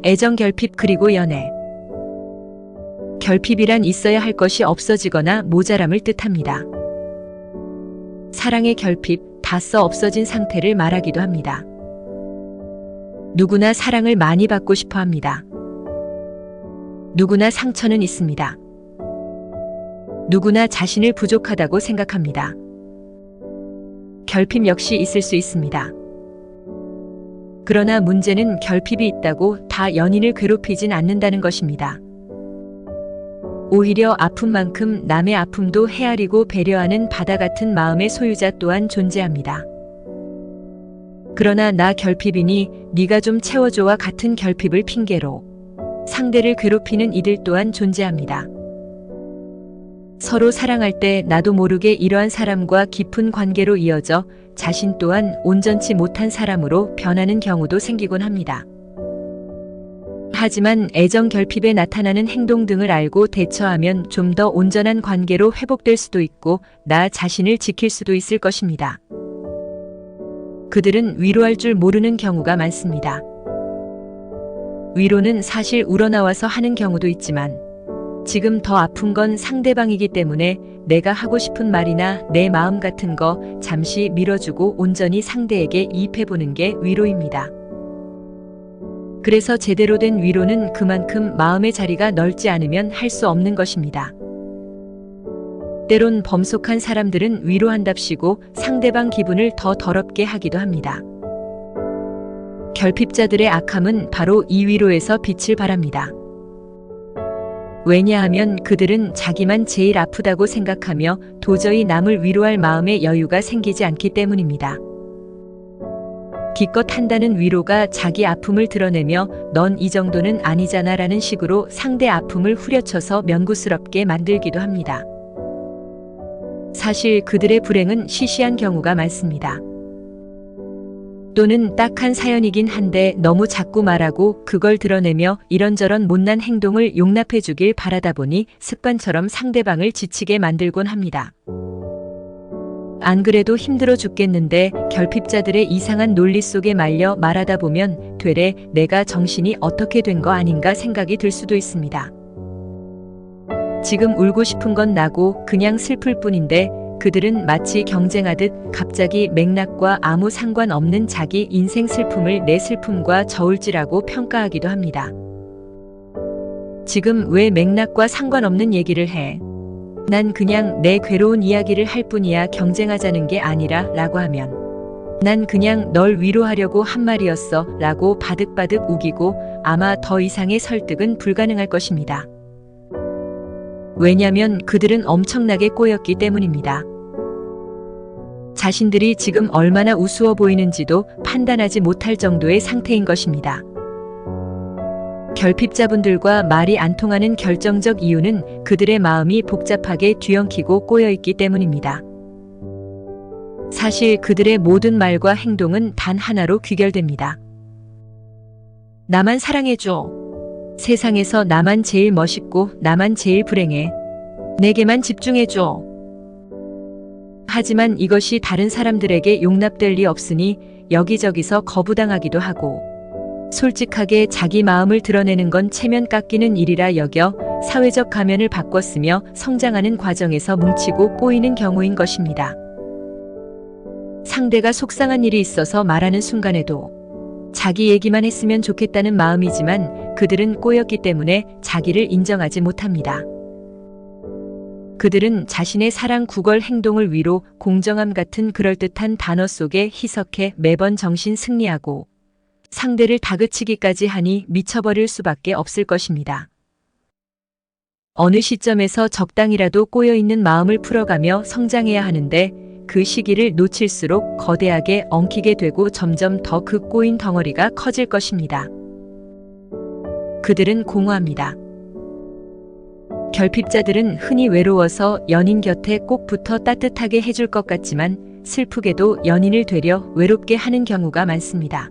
애정 결핍 그리고 연애. 결핍이란 있어야 할 것이 없어지거나 모자람을 뜻합니다. 사랑의 결핍, 다 써 없어진 상태를 말하기도 합니다. 누구나 사랑을 많이 받고 싶어 합니다. 누구나 상처는 있습니다. 누구나 자신을 부족하다고 생각합니다. 결핍 역시 있을 수 있습니다. 그러나 문제는 결핍이 있다고 다 연인을 괴롭히진 않는다는 것입니다. 오히려 아픔만큼 남의 아픔도 헤아리고 배려하는 바다 같은 마음의 소유자 또한 존재합니다. 그러나 나 결핍이니 네가 좀 채워줘와 같은 결핍을 핑계로 상대를 괴롭히는 이들 또한 존재합니다. 서로 사랑할 때 나도 모르게 이러한 사람과 깊은 관계로 이어져 자신 또한 온전치 못한 사람으로 변하는 경우도 생기곤 합니다. 하지만 애정 결핍에 나타나는 행동 등을 알고 대처하면 좀 더 온전한 관계로 회복될 수도 있고 나 자신을 지킬 수도 있을 것입니다. 그들은 위로할 줄 모르는 경우가 많습니다. 위로는 사실 우러나와서 하는 경우도 있지만 지금 더 아픈 건 상대방이기 때문에 내가 하고 싶은 말이나 내 마음 같은 거 잠시 밀어주고 온전히 상대에게 이입해보는 게 위로입니다. 그래서 제대로 된 위로는 그만큼 마음의 자리가 넓지 않으면 할 수 없는 것입니다. 때론 범속한 사람들은 위로한답시고 상대방 기분을 더 더럽게 하기도 합니다. 결핍자들의 악함은 바로 이 위로에서 빛을 발합니다. 왜냐하면 그들은 자기만 제일 아프다고 생각하며 도저히 남을 위로할 마음의 여유가 생기지 않기 때문입니다. 기껏 한다는 위로가 자기 아픔을 드러내며 넌 이 정도는 아니잖아 라는 식으로 상대 아픔을 후려쳐서 명구스럽게 만들기도 합니다. 사실 그들의 불행은 시시한 경우가 많습니다. 또는 딱한 사연이긴 한데 너무 자꾸 말하고 그걸 드러내며 이런저런 못난 행동을 용납해 주길 바라다 보니 습관처럼 상대방을 지치게 만들곤 합니다. 안 그래도 힘들어 죽겠는데 결핍자들의 이상한 논리 속에 말려 말하다 보면 되레 내가 정신이 어떻게 된 거 아닌가 생각이 들 수도 있습니다. 지금 울고 싶은 건 나고 그냥 슬플 뿐인데 그들은 마치 경쟁하듯 갑자기 맥락과 아무 상관없는 자기 인생 슬픔을 내 슬픔과 저울질하고 평가하기도 합니다. 지금 왜 맥락과 상관없는 얘기를 해? 난 그냥 내 괴로운 이야기를 할 뿐이야 경쟁하자는 게 아니라 라고 하면 난 그냥 널 위로하려고 한 말이었어 라고 바득바득 우기고 아마 더 이상의 설득은 불가능할 것입니다. 왜냐면 그들은 엄청나게 꼬였기 때문입니다. 자신들이 지금 얼마나 우스워 보이는지도 판단하지 못할 정도의 상태인 것입니다. 결핍자분들과 말이 안 통하는 결정적 이유는 그들의 마음이 복잡하게 뒤엉키고 꼬여있기 때문입니다. 사실 그들의 모든 말과 행동은 단 하나로 귀결됩니다. 나만 사랑해줘. 세상에서 나만 제일 멋있고 나만 제일 불행해. 내게만 집중해줘. 하지만 이것이 다른 사람들에게 용납될 리 없으니 여기저기서 거부당하기도 하고 솔직하게 자기 마음을 드러내는 건 체면 깎이는 일이라 여겨 사회적 가면을 바꿨으며 성장하는 과정에서 뭉치고 꼬이는 경우인 것입니다. 상대가 속상한 일이 있어서 말하는 순간에도 자기 얘기만 했으면 좋겠다는 마음이지만 그들은 꼬였기 때문에 자기를 인정하지 못합니다. 그들은 자신의 사랑 구걸 행동을 위로 공정함 같은 그럴듯한 단어 속에 희석해 매번 정신 승리하고 상대를 다그치기까지 하니 미쳐버릴 수밖에 없을 것입니다. 어느 시점에서 적당이라도 꼬여있는 마음을 풀어가며 성장해야 하는데 그 시기를 놓칠수록 거대하게 엉키게 되고 점점 더 그 꼬인 덩어리가 커질 것입니다. 그들은 공허합니다. 결핍자들은 흔히 외로워서 연인 곁에 꼭 붙어 따뜻하게 해줄 것 같지만 슬프게도 연인을 되려 외롭게 하는 경우가 많습니다.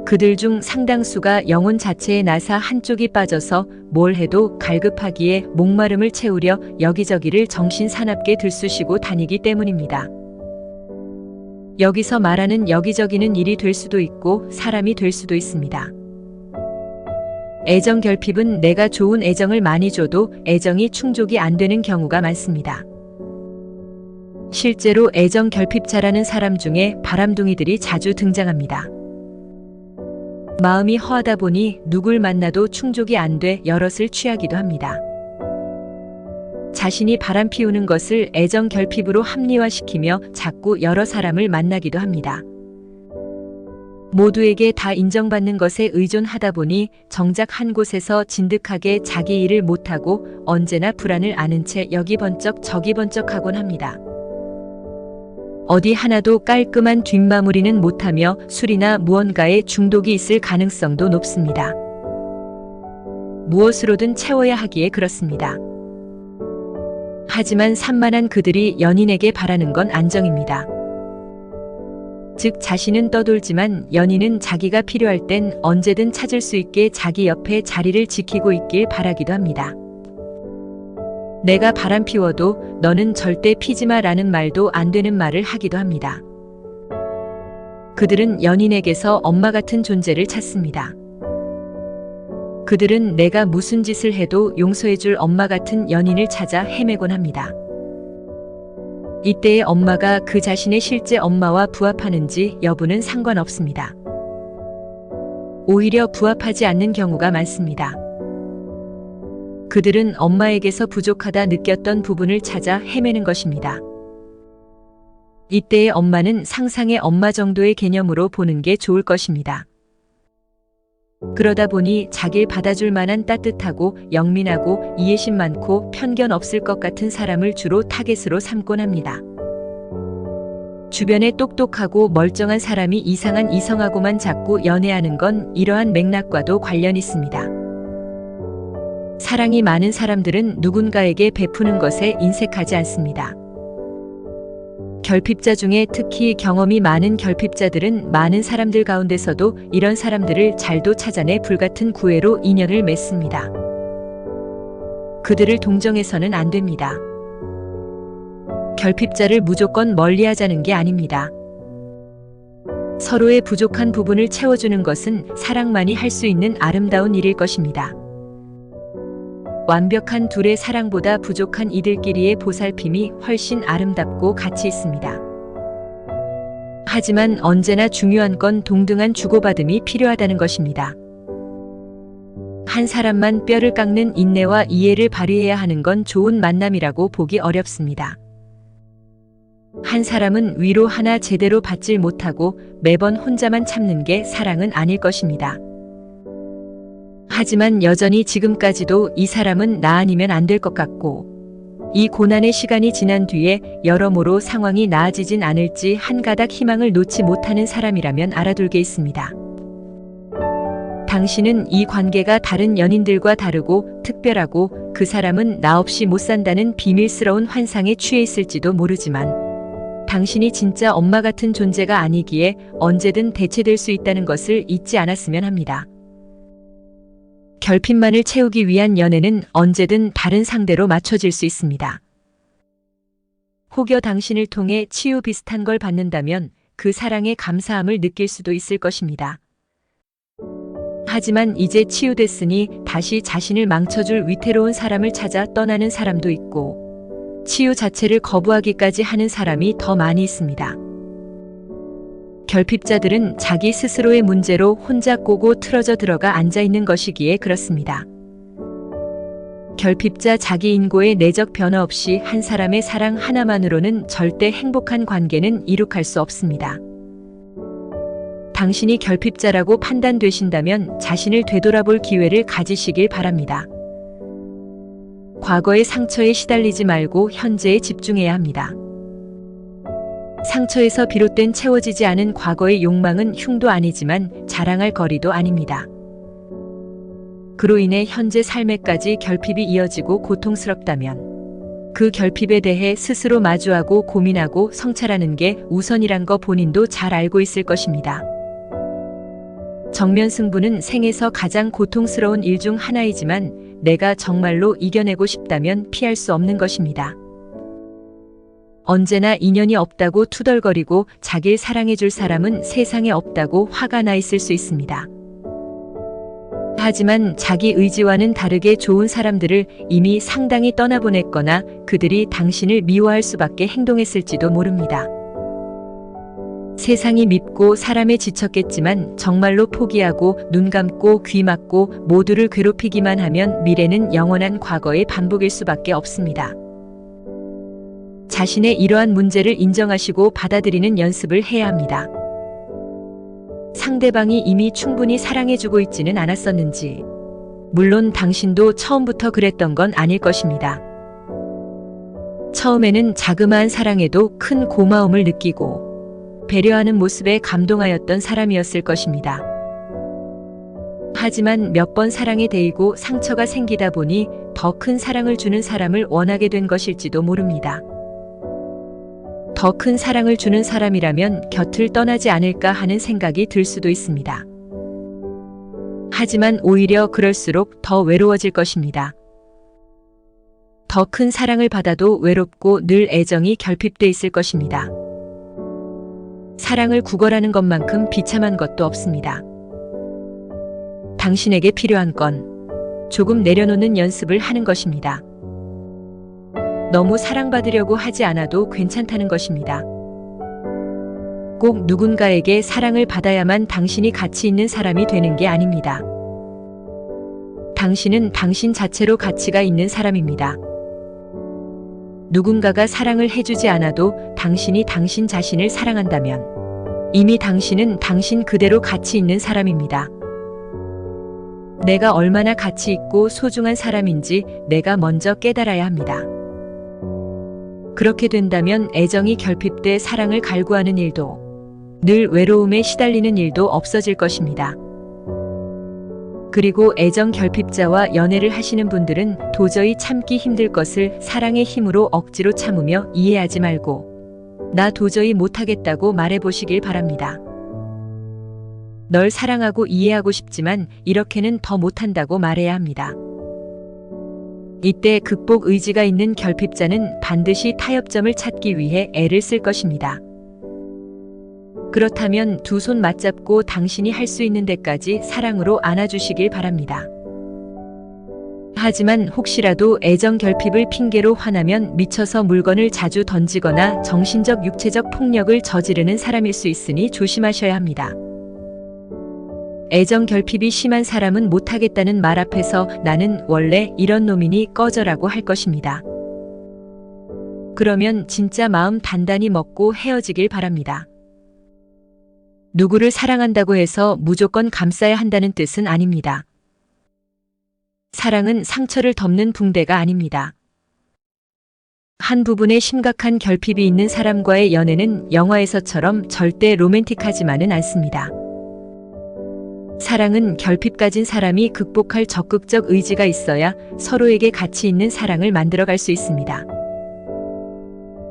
그들 중 상당수가 영혼 자체의 나사 한쪽이 빠져서 뭘 해도 갈급하기에 목마름을 채우려 여기저기를 정신사납게 들쑤시고 다니기 때문입니다. 여기서 말하는 여기저기는 일이 될 수도 있고 사람이 될 수도 있습니다. 애정 결핍은 내가 좋은 애정을 많이 줘도 애정이 충족이 안 되는 경우가 많습니다. 실제로 애정 결핍자라는 사람 중에 바람둥이들이 자주 등장합니다. 마음이 허하다 보니 누굴 만나도 충족이 안 돼 여럿을 취하기도 합니다. 자신이 바람 피우는 것을 애정 결핍으로 합리화시키며 자꾸 여러 사람을 만나기도 합니다. 모두에게 다 인정받는 것에 의존하다 보니 정작 한 곳에서 진득하게 자기 일을 못하고 언제나 불안을 아는 채 여기 번쩍 저기 번쩍하곤 합니다. 어디 하나도 깔끔한 뒷마무리는 못하며 술이나 무언가에 중독이 있을 가능성도 높습니다. 무엇으로든 채워야 하기에 그렇습니다. 하지만 산만한 그들이 연인에게 바라는 건 안정입니다. 즉 자신은 떠돌지만 연인은 자기가 필요할 땐 언제든 찾을 수 있게 자기 옆에 자리를 지키고 있길 바라기도 합니다. 내가 바람 피워도 너는 절대 피지마 라는 말도 안 되는 말을 하기도 합니다. 그들은 연인에게서 엄마 같은 존재를 찾습니다. 그들은 내가 무슨 짓을 해도 용서해줄 엄마 같은 연인을 찾아 헤매곤 합니다. 이때의 엄마가 그 자신의 실제 엄마와 부합하는지 여부는 상관없습니다. 오히려 부합하지 않는 경우가 많습니다. 그들은 엄마에게서 부족하다 느꼈던 부분을 찾아 헤매는 것입니다. 이때의 엄마는 상상의 엄마 정도의 개념으로 보는 게 좋을 것입니다. 그러다 보니 자길 받아줄 만한 따뜻하고 영민하고 이해심 많고 편견 없을 것 같은 사람을 주로 타겟으로 삼곤 합니다. 주변에 똑똑하고 멀쩡한 사람이 이상한 이성하고만 자꾸 연애하는 건 이러한 맥락과도 관련 있습니다. 사랑이 많은 사람들은 누군가에게 베푸는 것에 인색하지 않습니다. 결핍자 중에 특히 경험이 많은 결핍자들은 많은 사람들 가운데서도 이런 사람들을 잘도 찾아내 불같은 구애로 인연을 맺습니다. 그들을 동정해서는 안 됩니다. 결핍자를 무조건 멀리하자는 게 아닙니다. 서로의 부족한 부분을 채워주는 것은 사랑만이 할 수 있는 아름다운 일일 것입니다. 완벽한 둘의 사랑보다 부족한 이들끼리의 보살핌이 훨씬 아름답고 가치 있습니다. 하지만 언제나 중요한 건 동등한 주고받음이 필요하다는 것입니다. 한 사람만 뼈를 깎는 인내와 이해를 발휘해야 하는 건 좋은 만남이라고 보기 어렵습니다. 한 사람은 위로 하나 제대로 받질 못하고 매번 혼자만 참는 게 사랑은 아닐 것입니다. 하지만 여전히 지금까지도 이 사람은 나 아니면 안 될 것 같고 이 고난의 시간이 지난 뒤에 여러모로 상황이 나아지진 않을지 한 가닥 희망을 놓지 못하는 사람이라면 알아둘 게 있습니다. 당신은 이 관계가 다른 연인들과 다르고 특별하고 그 사람은 나 없이 못 산다는 비밀스러운 환상에 취해 있을지도 모르지만 당신이 진짜 엄마 같은 존재가 아니기에 언제든 대체될 수 있다는 것을 잊지 않았으면 합니다. 결핍만을 채우기 위한 연애는 언제든 다른 상대로 맞춰질 수 있습니다. 혹여 당신을 통해 치유 비슷한 걸 받는다면 그 사랑에 감사함을 느낄 수도 있을 것입니다. 하지만 이제 치유됐으니 다시 자신을 망쳐줄 위태로운 사람을 찾아 떠나는 사람도 있고 치유 자체를 거부하기까지 하는 사람이 더 많이 있습니다. 결핍자들은 자기 스스로의 문제로 혼자 꼬고 틀어져 들어가 앉아있는 것이기에 그렇습니다. 결핍자 자기 인고의 내적 변화 없이 한 사람의 사랑 하나만으로는 절대 행복한 관계는 이룩할 수 없습니다. 당신이 결핍자라고 판단되신다면 자신을 되돌아볼 기회를 가지시길 바랍니다. 과거의 상처에 시달리지 말고 현재에 집중해야 합니다. 상처에서 비롯된 채워지지 않은 과거의 욕망은 흉도 아니지만 자랑할 거리도 아닙니다. 그로 인해 현재 삶에까지 결핍이 이어지고 고통스럽다면 그 결핍에 대해 스스로 마주하고 고민하고 성찰하는 게 우선이란 거 본인도 잘 알고 있을 것입니다. 정면 승부는 생에서 가장 고통스러운 일 중 하나이지만 내가 정말로 이겨내고 싶다면 피할 수 없는 것입니다. 언제나 인연이 없다고 투덜거리고 자길 사랑해줄 사람은 세상에 없다고 화가 나 있을 수 있습니다. 하지만 자기 의지와는 다르게 좋은 사람들을 이미 상당히 떠나보냈거나 그들이 당신을 미워할 수밖에 행동했을지도 모릅니다. 세상이 밉고 사람에 지쳤겠지만 정말로 포기하고 눈 감고 귀 막고 모두를 괴롭히기만 하면 미래는 영원한 과거의 반복일 수밖에 없습니다. 자신의 이러한 문제를 인정하시고 받아들이는 연습을 해야 합니다. 상대방이 이미 충분히 사랑해주고 있지는 않았었는지, 물론 당신도 처음부터 그랬던 건 아닐 것입니다. 처음에는 자그마한 사랑에도 큰 고마움을 느끼고 배려하는 모습에 감동하였던 사람이었을 것입니다. 하지만 몇 번 사랑에 데이고 상처가 생기다 보니 더 큰 사랑을 주는 사람을 원하게 된 것일지도 모릅니다. 더 큰 사랑을 주는 사람이라면 곁을 떠나지 않을까 하는 생각이 들 수도 있습니다. 하지만 오히려 그럴수록 더 외로워질 것입니다. 더 큰 사랑을 받아도 외롭고 늘 애정이 결핍돼 있을 것입니다. 사랑을 구걸하는 것만큼 비참한 것도 없습니다. 당신에게 필요한 건 조금 내려놓는 연습을 하는 것입니다. 너무 사랑받으려고 하지 않아도 괜찮다는 것입니다. 꼭 누군가에게 사랑을 받아야만 당신이 가치 있는 사람이 되는 게 아닙니다. 당신은 당신 자체로 가치가 있는 사람입니다. 누군가가 사랑을 해주지 않아도 당신이 당신 자신을 사랑한다면 이미 당신은 당신 그대로 가치 있는 사람입니다. 내가 얼마나 가치 있고 소중한 사람인지 내가 먼저 깨달아야 합니다. 그렇게 된다면 애정이 결핍돼 사랑을 갈구하는 일도, 늘 외로움에 시달리는 일도 없어질 것입니다. 그리고 애정 결핍자와 연애를 하시는 분들은 도저히 참기 힘들 것을 사랑의 힘으로 억지로 참으며 이해하지 말고 나 도저히 못하겠다고 말해보시길 바랍니다. 널 사랑하고 이해하고 싶지만 이렇게는 더 못한다고 말해야 합니다. 이때 극복 의지가 있는 결핍자는 반드시 타협점을 찾기 위해 애를 쓸 것입니다. 그렇다면 두 손 맞잡고 당신이 할 수 있는 데까지 사랑으로 안아주시길 바랍니다. 하지만 혹시라도 애정 결핍을 핑계로 화나면 미쳐서 물건을 자주 던지거나 정신적, 육체적 폭력을 저지르는 사람일 수 있으니 조심하셔야 합니다. 애정 결핍이 심한 사람은 못하겠다는 말 앞에서 나는 원래 이런 놈이니 꺼져라고 할 것입니다. 그러면 진짜 마음 단단히 먹고 헤어지길 바랍니다. 누구를 사랑한다고 해서 무조건 감싸야 한다는 뜻은 아닙니다. 사랑은 상처를 덮는 붕대가 아닙니다. 한 부분에 심각한 결핍이 있는 사람과의 연애는 영화에서처럼 절대 로맨틱하지만은 않습니다. 사랑은 결핍 가진 사람이 극복할 적극적 의지가 있어야 서로에게 가치 있는 사랑을 만들어갈 수 있습니다.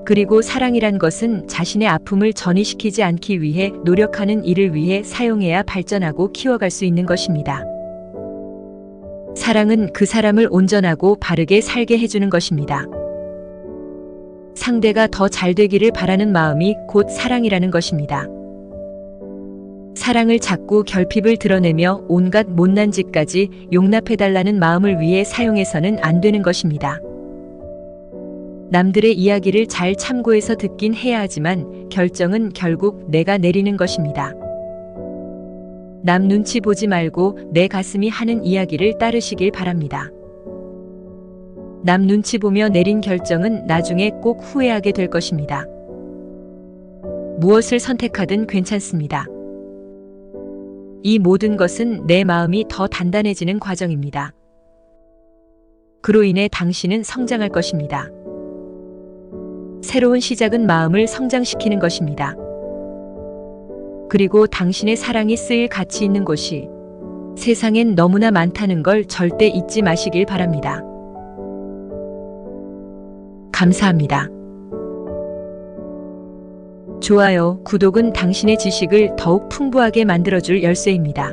그리고 사랑이란 것은 자신의 아픔을 전이시키지 않기 위해 노력하는 이를 위해 사용해야 발전하고 키워갈 수 있는 것입니다. 사랑은 그 사람을 온전하고 바르게 살게 해주는 것입니다. 상대가 더 잘 되기를 바라는 마음이 곧 사랑이라는 것입니다. 사랑을 자꾸 결핍을 드러내며 온갖 못난 짓까지 용납해달라는 마음을 위해 사용해서는 안 되는 것입니다. 남들의 이야기를 잘 참고해서 듣긴 해야 하지만 결정은 결국 내가 내리는 것입니다. 남 눈치 보지 말고 내 가슴이 하는 이야기를 따르시길 바랍니다. 남 눈치 보며 내린 결정은 나중에 꼭 후회하게 될 것입니다. 무엇을 선택하든 괜찮습니다. 이 모든 것은 내 마음이 더 단단해지는 과정입니다. 그로 인해 당신은 성장할 것입니다. 새로운 시작은 마음을 성장시키는 것입니다. 그리고 당신의 사랑이 쓰일 가치 있는 곳이 세상엔 너무나 많다는 걸 절대 잊지 마시길 바랍니다. 감사합니다. 좋아요, 구독은 당신의 지식을 더욱 풍부하게 만들어줄 열쇠입니다.